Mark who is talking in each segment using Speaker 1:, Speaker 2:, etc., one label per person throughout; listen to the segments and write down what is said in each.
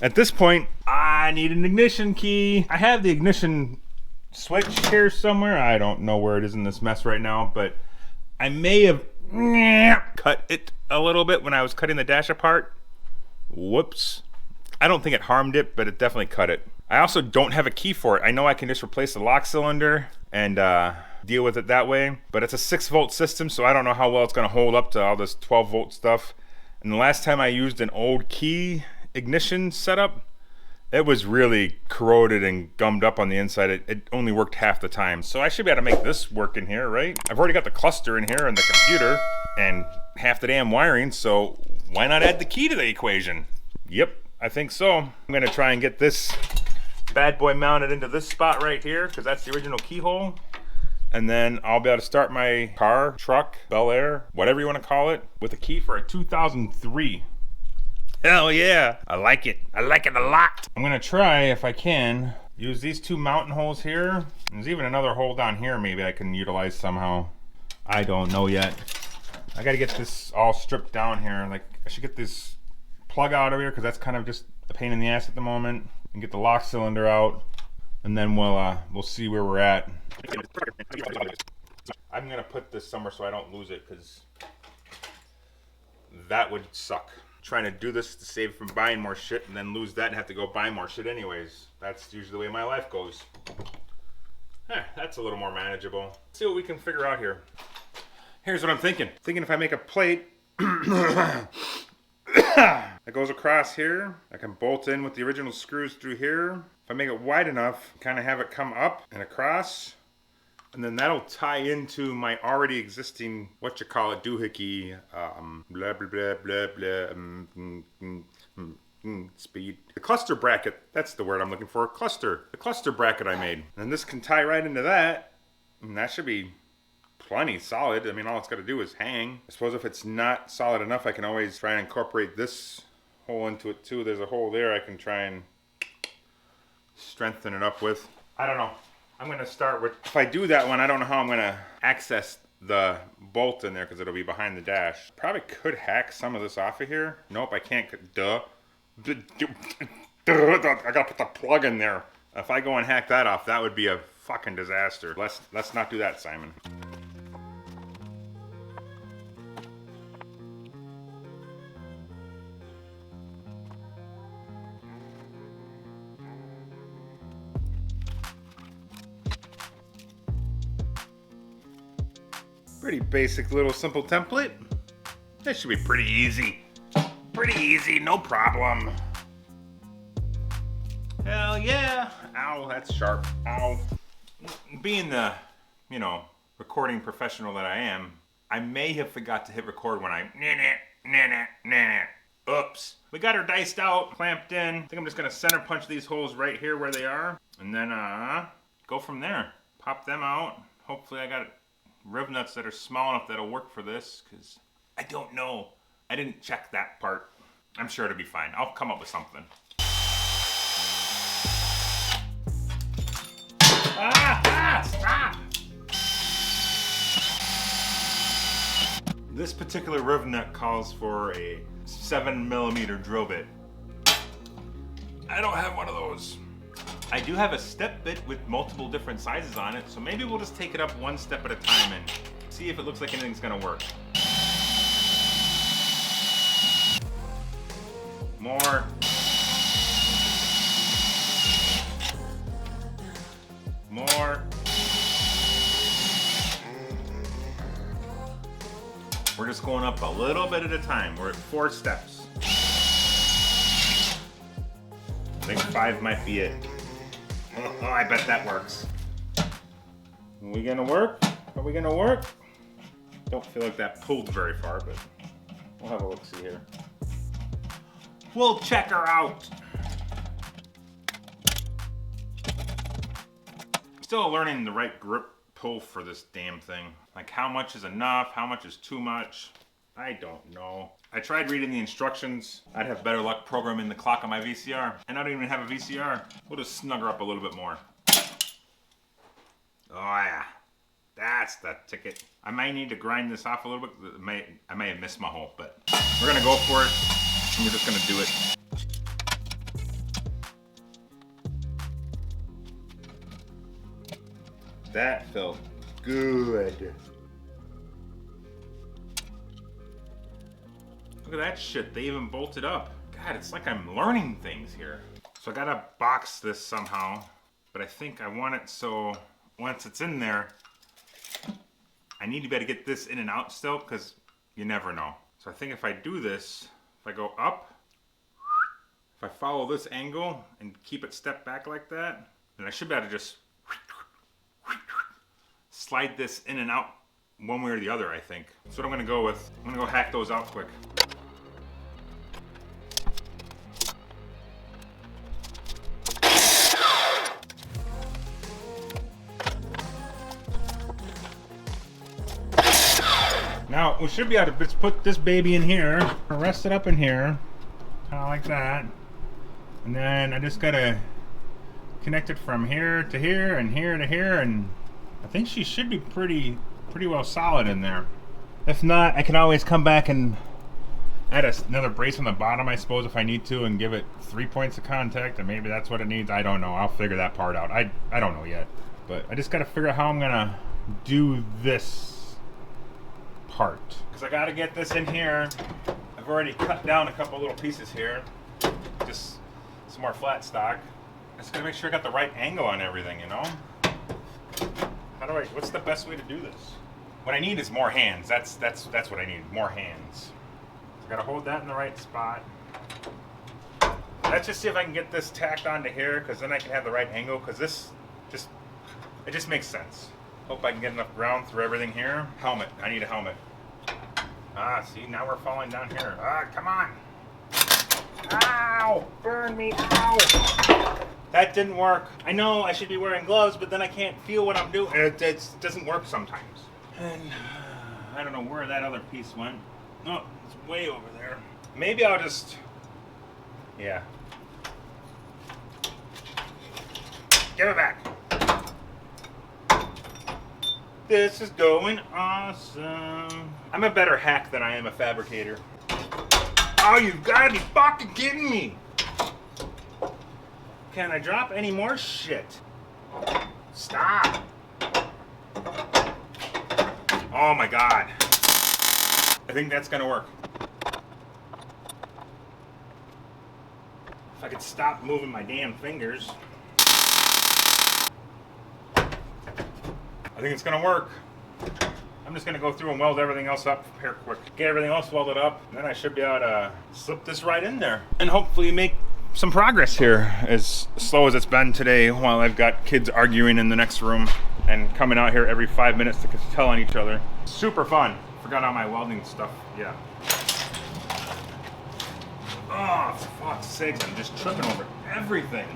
Speaker 1: At this point, I need an ignition key. I have the ignition switch here somewhere. I don't know where it is in this mess right now, but I may have cut it a little bit when I was cutting the dash apart. Whoops. I don't think it harmed it, but it definitely cut it. I also don't have a key for it. I know I can just replace the lock cylinder and deal with it that way, but it's a 6-volt system, so I don't know how well it's gonna hold up to all this 12-volt stuff. And the last time I used an old key ignition setup, it was really corroded and gummed up on the inside. It only worked half the time. So I should be able to make this work in here, right? I've already got the cluster in here and the computer and half the damn wiring, so why not add the key to the equation? Yep, I think so. I'm gonna try and get this bad boy mounted into this spot right here, because that's the original keyhole. And then I'll be able to start my car, truck, Bel Air, whatever you want to call it, with a key for a 2003. Hell yeah, I like it. I like it a lot. I'm gonna try, if I can, use these 2 mountain holes here. There's even another hole down here maybe I can utilize somehow. I don't know yet. I gotta get this all stripped down here. Like, I should get this plug out of here, because that's kind of just a pain in the ass at the moment. And get the lock cylinder out, and then we'll see where we're at. I'm gonna put this somewhere so I don't lose it, because that would suck. Trying to do this to save from buying more shit and then lose that and have to go buy more shit anyways. That's usually the way my life goes. That's a little more manageable. Let's see what we can figure out here. Here's what I'm thinking. Thinking if I make a plate that goes across here, I can bolt in with the original screws through here. If I make it wide enough, kind of have it come up and across, and then that'll tie into my already existing, doohickey, blah, blah, blah, blah, blah, speed. The cluster bracket, that's the word I'm looking for, cluster. The cluster bracket I made. And this can tie right into that, and that should be plenty solid. I mean, all it's got to do is hang. I suppose if it's not solid enough, I can always try and incorporate this hole into it too. There's a hole there I can try and strengthen it up with. I don't know. I'm going to start with, if I do that one, I don't know how I'm going to access the bolt in there, because it'll be behind the dash. Probably could hack some of this off of here. Nope, I can't. Duh. I got to put the plug in there. If I go and hack that off, that would be a fucking disaster. Let's not do that, Simon. Pretty basic little simple template. That should be pretty easy. Pretty easy, no problem. Hell yeah. Ow, that's sharp. Ow. Being the, recording professional that I am, I may have forgot to hit record when I Oops. We got her diced out, clamped in. I think I'm just gonna center punch these holes right here where they are, and then go from there. Pop them out. Hopefully I got riv nuts that are small enough that'll work for this, because I don't know. I didn't check that part. I'm sure it'll be fine. I'll come up with something. Stop! This particular riv nut calls for a 7mm drill bit. I don't have one of those. I do have a step bit with multiple different sizes on it, so maybe we'll just take it up one step at a time and see if it looks like anything's gonna work. More. More. We're just going up a little bit at a time. We're at 4 steps. I think 5 might be it. Oh, I bet that works. Are we gonna work? Are we gonna work? Don't feel like that pulled very far, but we'll have a look-see here. We'll check her out. Still learning the right grip pull for this damn thing. Like, how much is enough? How much is too much? I don't know. I tried reading the instructions. I'd have better luck programming the clock on my VCR. And I don't even have a VCR. We'll just snug her up a little bit more. Oh yeah, that's the ticket. I might need to grind this off a little bit. I may have missed my hole, but we're gonna go for it. And we're just gonna do it. That felt good. Look at that shit, they even bolted up. God, it's like I'm learning things here. So I gotta box this somehow, but I think I want it so once it's in there, I need to be able to get this in and out still, because you never know. So I think if I do this, if I go up, if I follow this angle and keep it stepped back like that, then I should be able to just slide this in and out one way or the other, I think. That's what I'm gonna go with. I'm gonna go hack those out quick. Now, we should be able to just put this baby in here, rest it up in here, kind of like that. And then I just gotta connect it from here to here and here to here, and I think she should be pretty well solid in there. If not, I can always come back and add another brace on the bottom, I suppose, if I need to, and give it 3 points of contact, and maybe that's what it needs. I don't know. I'll figure that part out. I don't know yet. But I just gotta figure out how I'm gonna do this part. Because I gotta get this in here. I've already cut down a couple little pieces here. Just some more flat stock. I just gotta make sure I got the right angle on everything, you know? What's the best way to do this? What I need is more hands. That's what I need, more hands. So I gotta hold that in the right spot. Let's just see if I can get this tacked onto here, because then I can have the right angle, because it just makes sense. Hope I can get enough ground through everything here. Helmet, I need a helmet. Ah, see, now we're falling down here. Ah, come on. Ow, burn me, ow. That didn't work. I know I should be wearing gloves, but then I can't feel what I'm doing. It doesn't work sometimes. And I don't know where that other piece went. Oh, it's way over there. Maybe I'll just, yeah. Give it back. This is going awesome. I'm a better hack than I am a fabricator. Oh, you've gotta be fucking kidding me. Can I drop any more shit? Stop. Oh my God. I think that's gonna work. If I could stop moving my damn fingers. I think it's gonna work. I'm just gonna go through and weld everything else up here quick. Get everything else welded up, and then I should be able to slip this right in there. And hopefully make some progress here, as slow as it's been today while I've got kids arguing in the next room and coming out here every 5 minutes to tell on each other. Super fun. Forgot all my welding stuff, yeah. Oh, for fuck's sakes, I'm just tripping over everything.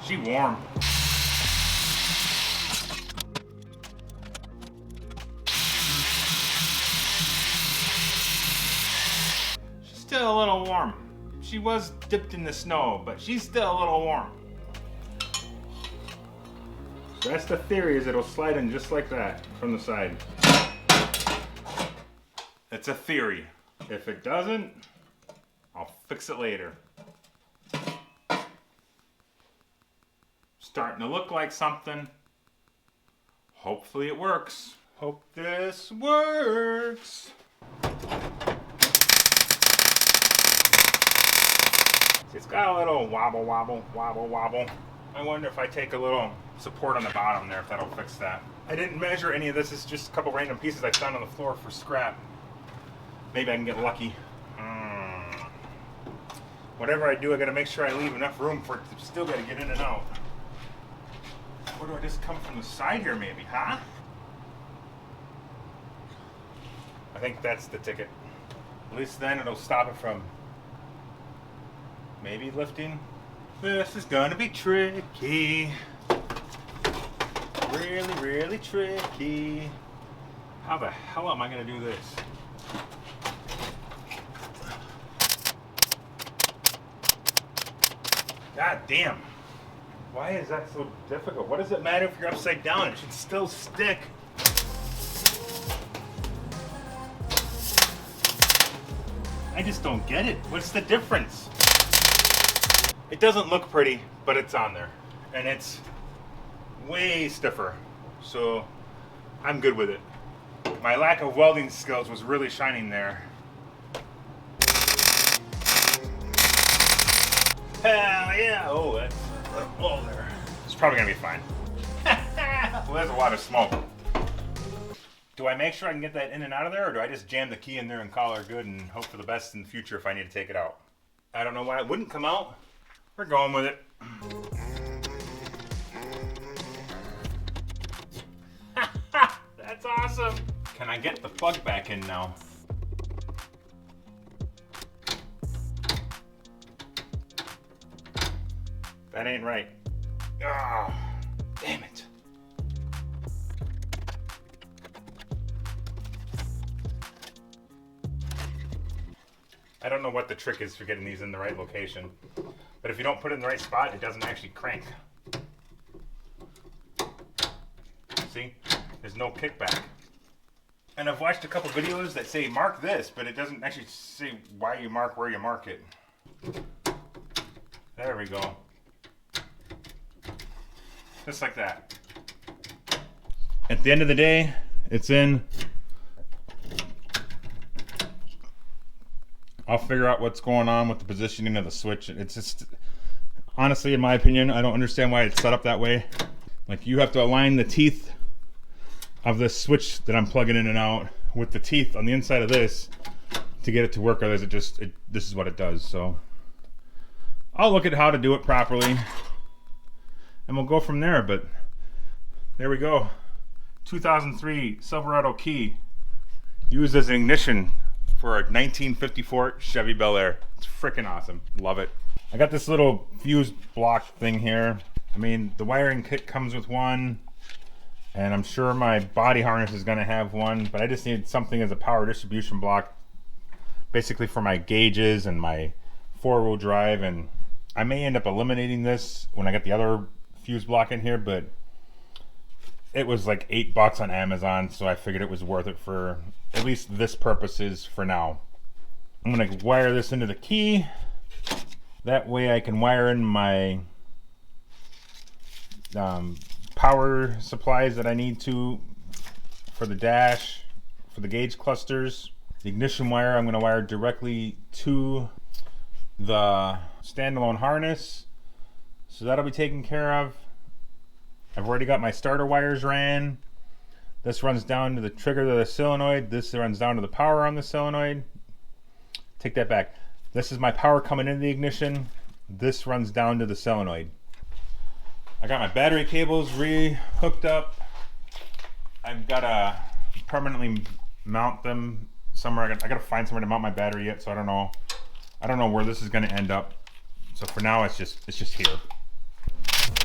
Speaker 1: She warm. She's still a little warm. She was dipped in the snow, but she's still a little warm. So that's the theory, is it'll slide in just like that from the side. It's a theory. If it doesn't, I'll fix it later. Starting to look like something. Hopefully it works. Hope this works. It's got a little wobble, wobble, wobble, wobble. I wonder if I take a little support on the bottom there, if that'll fix that. I didn't measure any of this. It's just a couple random pieces I found on the floor for scrap. Maybe I can get lucky. Whatever I do, I gotta make sure I leave enough room for it to still gotta get in and out. Or do I just come from the side here maybe, huh? I think that's the ticket. At least then it'll stop it from maybe lifting. This is gonna be tricky. Really, really tricky. How the hell am I gonna do this? God damn. Why is that so difficult? What does it matter if you're upside down? It should still stick. I just don't get it. What's the difference? It doesn't look pretty, but it's on there. And it's way stiffer. So I'm good with it. My lack of welding skills was really shining there. Hell yeah! Oh, that's all there. It's probably gonna be fine. Well, there's a lot of smoke. Do I make sure I can get that in and out of there, or do I just jam the key in there and call her good and hope for the best in the future if I need to take it out? I don't know why it wouldn't come out. We're going with it. That's awesome. Can I get the plug back in now? That ain't right. Ah, damn it. I don't know what the trick is for getting these in the right location, but if you don't put it in the right spot, it doesn't actually crank. See? There's no kickback. And I've watched a couple videos that say mark this, but it doesn't actually say why you mark where you mark it. There we go. Just like that. At the end of the day, it's in. I'll figure out what's going on with the positioning of the switch. It's just, honestly, in my opinion, I don't understand why it's set up that way. Like, you have to align the teeth of this switch that I'm plugging in and out with the teeth on the inside of this to get it to work. Otherwise, this is what it does. So I'll look at how to do it properly, and we'll go from there. But there we go. 2003 Silverado Key, used as an ignition for a 1954 Chevy Bel Air. It's freaking awesome. Love it. I got this little fuse block thing here. I mean, the wiring kit comes with one, and I'm sure my body harness is going to have one, but I just need something as a power distribution block, basically for my gauges and my four-wheel drive. And I may end up eliminating this when I get the other fuse block in here, but it was like $8 on Amazon, so I figured it was worth it for at least this purposes for now. I'm gonna wire this into the key. That way I can wire in my power supplies that I need to for the dash, for the gauge clusters. The ignition wire I'm gonna wire directly to the standalone harness, so that'll be taken care of. I've already got my starter wires ran. This runs down to the trigger of the solenoid. This runs down to the power on the solenoid. Take that back. This is my power coming into the ignition. This runs down to the solenoid. I got my battery cables re-hooked up. I've got to permanently mount them somewhere. I got to find somewhere to mount my battery yet, so I don't know. I don't know where this is going to end up. So for now, it's just here.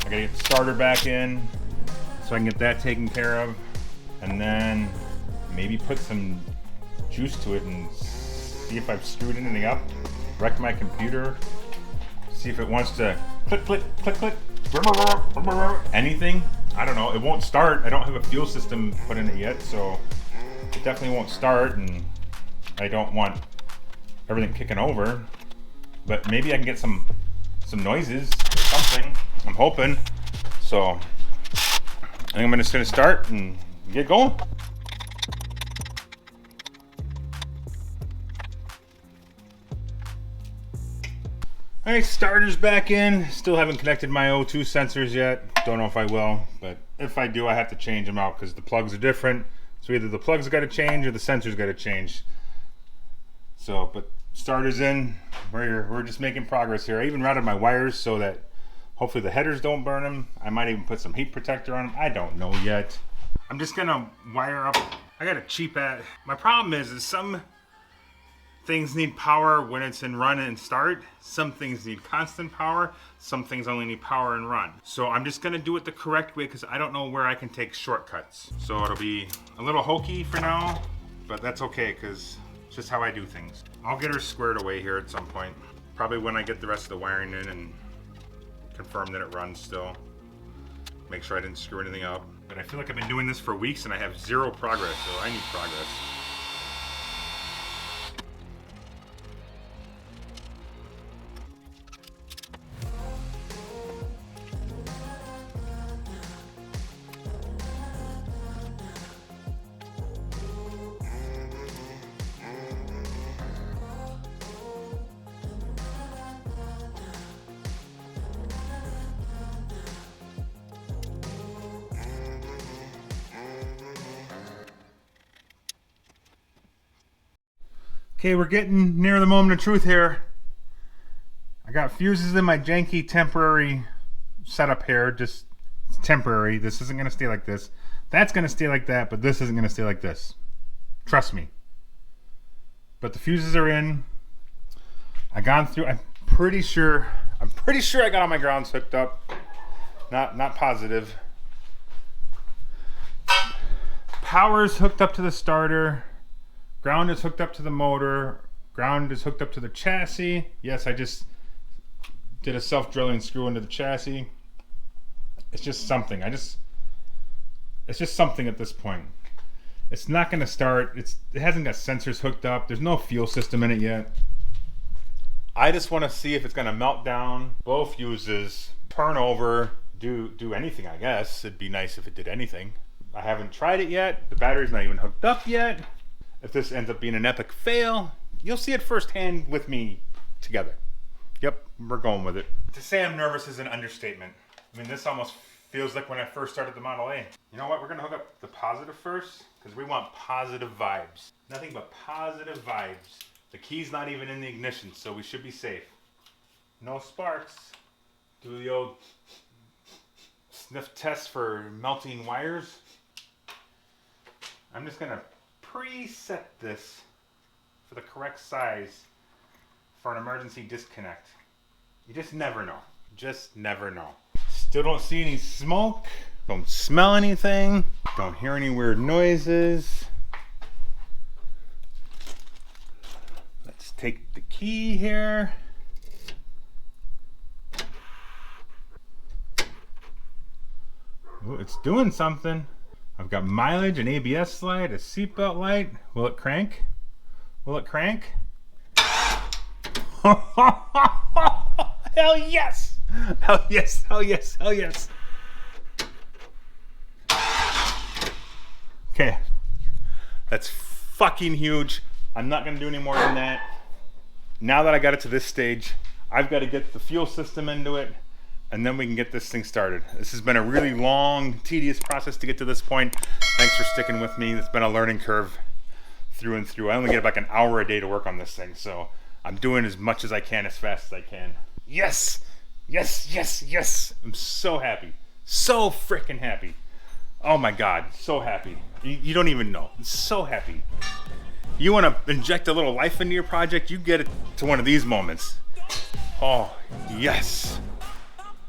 Speaker 1: I gotta get the starter back in so I can get that taken care of, and then maybe put some juice to it and see if I've screwed anything up, wrecked my computer, see if it wants to click, click, click, click, anything. I don't know. It won't start. I don't have a fuel system put in it yet, so it definitely won't start, and I don't want everything kicking over. But maybe I can get some noises or something. I'm hoping. So I think I'm just gonna start and get going. Alright, starter's back in. Still haven't connected my O2 sensors yet. Don't know if I will, but if I do, I have to change them out because the plugs are different. So either the plugs got to change or the sensors got to change. So, but starter's in. We're just making progress here. I even routed my wires so that hopefully the headers don't burn them. I might even put some heat protector on them. I don't know yet. I'm just gonna wire up. I got a cheap at. My problem is some things need power when it's in run and start. Some things need constant power. Some things only need power and run. So I'm just gonna do it the correct way because I don't know where I can take shortcuts. So it'll be a little hokey for now, but that's okay because it's just how I do things. I'll get her squared away here at some point. Probably when I get the rest of the wiring in and confirm that it runs still. Make sure I didn't screw anything up. But I feel like I've been doing this for weeks and I have zero progress, so I need progress. Okay, we're getting near the moment of truth here. I got fuses in my janky temporary setup here, just temporary. This isn't gonna stay like this. That's gonna stay like that, but this isn't gonna stay like this. Trust me. But the fuses are in. I gone through, I'm pretty sure I got all my grounds hooked up. Not positive. Power's hooked up to the starter. Ground is hooked up to the motor. Ground is hooked up to the chassis. Yes, I just did a self-drilling screw into the chassis. It's just something. It's just something at this point. It's not going to start. It hasn't got sensors hooked up. There's no fuel system in it yet. I just want to see if it's going to melt down, blow fuses, turn over, do anything, I guess. It'd be nice if it did anything. I haven't tried it yet. The battery's not even hooked up yet. If this ends up being an epic fail, you'll see it firsthand with me together. Yep, we're going with it. To say I'm nervous is an understatement. I mean, this almost feels like when I first started the Model A. You know what? We're gonna hook up the positive first because we want positive vibes. Nothing but positive vibes. The key's not even in the ignition, so we should be safe. No sparks. Do the old sniff test for melting wires. I'm just gonna preset this for the correct size for an emergency disconnect. You just never know. Just never know. Still don't see any smoke. Don't smell anything. Don't hear any weird noises. Let's take the key here. Ooh, it's doing something. I've got mileage, an ABS slide, a seatbelt light. Will it crank? Will it crank? Hell yes! Hell yes, hell yes, hell yes. Okay. That's fucking huge. I'm not gonna do any more than that. Now that I got it to this stage, I've got to get the fuel system into it, and then we can get this thing started. This has been a really long, tedious process to get to this point. Thanks for sticking with me. It's been a learning curve through and through. I only get like an hour a day to work on this thing, so I'm doing as much as I can, as fast as I can. Yes! Yes, yes, yes! I'm so happy. So freaking happy. Oh my God, so happy. You don't even know. I'm so happy. You want to inject a little life into your project, you get it to one of these moments. Oh, yes.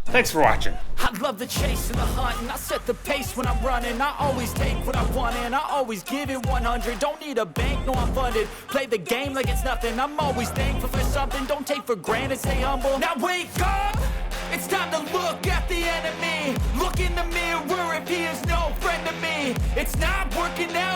Speaker 1: Thanks for watching.
Speaker 2: I love the chase and the hunt, and I set the pace when I'm running. I always take what I want and I always give it 100. Don't need a bank, no I'm funded. Play the game like it's nothing. I'm always thankful for something. Don't take for granted, stay humble. Now wake up! It's time to look at the enemy. Look in the mirror if he is no friend to me. It's not working out.